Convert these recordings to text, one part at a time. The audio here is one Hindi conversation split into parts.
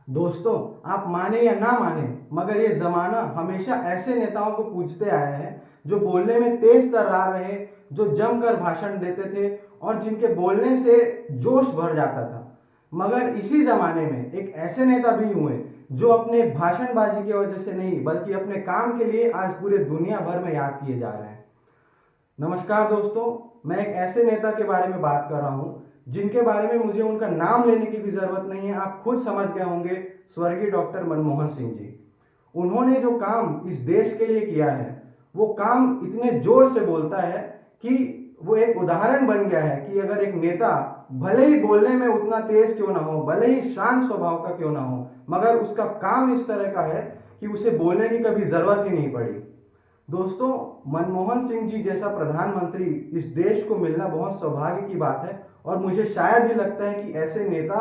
दोस्तों, आप माने या ना माने, मगर ये जमाना हमेशा ऐसे नेताओं को पूजते आया है जो बोलने में तेज तर्रार रहे, जो जमकर भाषण देते थे और जिनके बोलने से जोश भर जाता था। मगर इसी जमाने में एक ऐसे नेता भी हुए जो अपने भाषणबाजी की वजह से नहीं बल्कि अपने काम के लिए आज पूरे दुनिया भर में याद किए जा रहे हैं। नमस्कार दोस्तों, मैं एक ऐसे नेता के बारे में बात कर रहा हूं जिनके बारे में मुझे उनका नाम लेने की भी जरूरत नहीं है, आप खुद समझ गए होंगे। स्वर्गीय डॉक्टर मनमोहन सिंह जी। उन्होंने जो काम इस देश के लिए किया है वो काम इतने जोर से बोलता है कि वो एक उदाहरण बन गया है कि अगर एक नेता भले ही बोलने में उतना तेज क्यों ना हो, भले ही शांत स्वभाव का क्यों ना हो, मगर उसका काम इस तरह का है कि उसे बोलने की कभी जरूरत ही नहीं पड़ी। दोस्तों, मनमोहन सिंह जी जैसा प्रधानमंत्री इस देश को मिलना बहुत सौभाग्य की बात है और मुझे शायद ही लगता है कि ऐसे नेता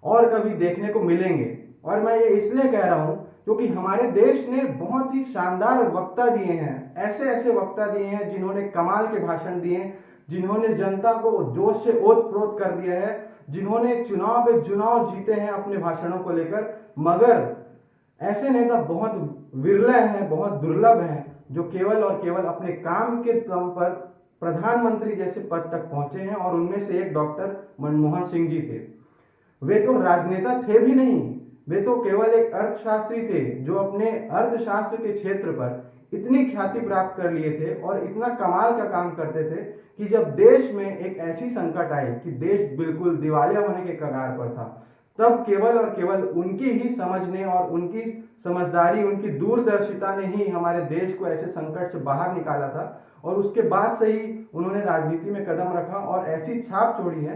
और कभी देखने को मिलेंगे। और मैं ये इसलिए कह रहा हूं क्योंकि हमारे देश ने बहुत ही शानदार वक्ता दिए हैं, ऐसे ऐसे वक्ता दिए हैं जिन्होंने कमाल के भाषण दिए, जिन्होंने जनता को जोश से ओत प्रोत कर दिया है, जिन्होंने चुनाव पे चुनाव जीते हैं अपने भाषणों को लेकर। मगर ऐसे नेता बहुत विरले हैं, बहुत दुर्लभ हैं, जो केवल और केवल अपने काम के दम पर प्रधानमंत्री जैसे पद तक पहुंचे हैं और उनमें से एक डॉक्टर मनमोहन सिंह जी थे। वे तो राजनेता थे भी नहीं, वे तो केवल एक अर्थशास्त्री थे जो अपने अर्थशास्त्र के क्षेत्र पर इतनी ख्याति प्राप्त कर लिए थे और इतना कमाल का काम करते थे कि जब देश में एक ऐसी संकट आई कि देश बिल्कुल दिवालिया होने के कगार पर था, तब केवल और केवल उनकी ही समझ ने और उनकी समझदारी, उनकी दूरदर्शिता ने ही हमारे देश को ऐसे संकट से बाहर निकाला था। और उसके बाद से ही उन्होंने राजनीति में कदम रखा और ऐसी छाप छोड़ी है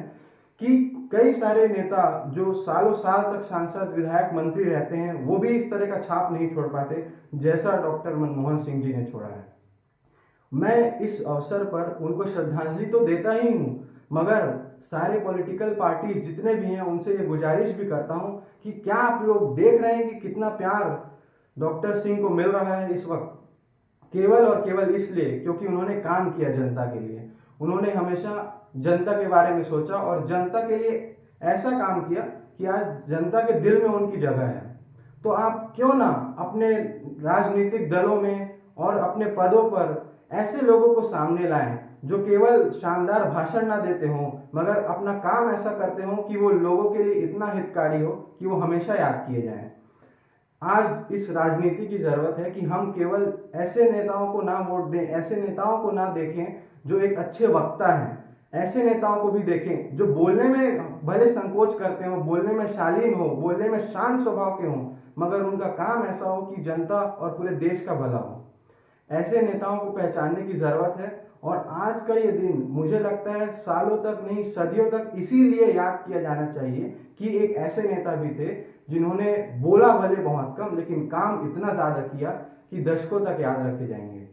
कि कई सारे नेता जो सालों साल तक सांसद, विधायक, मंत्री रहते हैं वो भी इस तरह का छाप नहीं छोड़ पाते जैसा डॉक्टर मनमोहन सिंह जी ने छोड़ा है। मैं इस अवसर पर उनको श्रद्धांजलि तो देता ही हूं, मगर सारे पॉलिटिकल पार्टीज जितने भी हैं उनसे ये गुजारिश भी करता हूं कि क्या आप लोग देख रहे हैं कि कितना प्यार डॉक्टर सिंह को मिल रहा है इस वक्त, केवल और केवल इसलिए क्योंकि उन्होंने काम किया जनता के लिए। उन्होंने हमेशा जनता के बारे में सोचा और जनता के लिए ऐसा काम किया कि आज जनता के दिल में उनकी जगह है। तो आप क्यों ना अपने राजनीतिक दलों में और अपने पदों पर ऐसे लोगों को सामने लाएं जो केवल शानदार भाषण ना देते हों मगर अपना काम ऐसा करते हों कि वो लोगों के लिए इतना हितकारी हो कि वो हमेशा याद किए जाएं। आज इस राजनीति की जरूरत है कि हम केवल ऐसे नेताओं को ना वोट दें, ऐसे नेताओं को ना देखें जो एक अच्छे वक्ता हैं, ऐसे नेताओं को भी देखें जो बोलने में भले संकोच करते हो, बोलने में शालीन हो, बोलने में शांत स्वभाव के हों, मगर उनका काम ऐसा हो कि जनता और पूरे देश का भला हो। ऐसे नेताओं को पहचानने की जरूरत है और आज का ये दिन मुझे लगता है सालों तक नहीं सदियों तक इसीलिए याद किया जाना चाहिए कि एक ऐसे नेता भी थे जिन्होंने बोला भले बहुत कम लेकिन काम इतना ज्यादा किया कि दशकों तक याद रखे जाएंगे।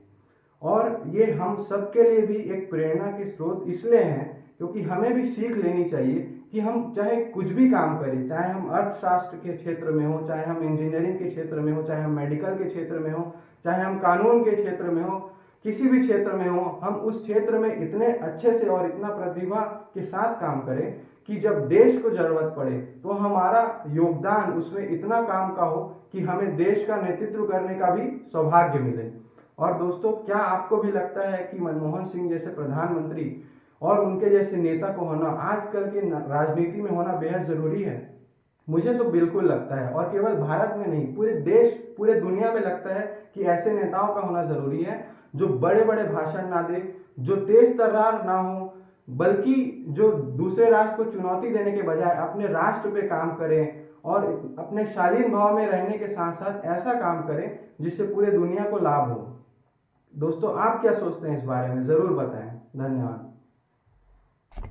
और ये हम सबके लिए भी एक प्रेरणा के स्रोत इसलिए हैं क्योंकि हमें भी सीख लेनी चाहिए कि हम चाहे कुछ भी काम करें, चाहे हम अर्थशास्त्र के क्षेत्र में हो, चाहे हम इंजीनियरिंग के क्षेत्र में हो, चाहे हम मेडिकल के क्षेत्र में हो, चाहे हम कानून के क्षेत्र में हो, किसी भी क्षेत्र में हो, हम उस क्षेत्र में इतने अच्छे से और इतना प्रतिभा के साथ काम करें कि जब देश को जरूरत पड़े तो हमारा योगदान उसमें इतना काम का हो कि हमें देश का नेतृत्व करने का भी सौभाग्य मिले। और दोस्तों, क्या आपको भी लगता है कि मनमोहन सिंह जैसे प्रधानमंत्री और उनके जैसे नेता को होना आजकल के राजनीति में होना बेहद जरूरी है? मुझे तो बिल्कुल लगता है और केवल भारत में नहीं, पूरे देश, पूरे दुनिया में लगता है कि ऐसे नेताओं का होना जरूरी है जो बड़े बड़े भाषण ना दे, जो तेज तर्रार ना हो, बल्कि जो दूसरे राष्ट्र को चुनौती देने के बजाय अपने राष्ट्र पे काम करें और अपने शालीन भाव में रहने के साथ साथ ऐसा काम करें जिससे पूरे दुनिया को लाभ हो। दोस्तों, आप क्या सोचते हैं इस बारे में, जरूर बताएं। धन्यवाद।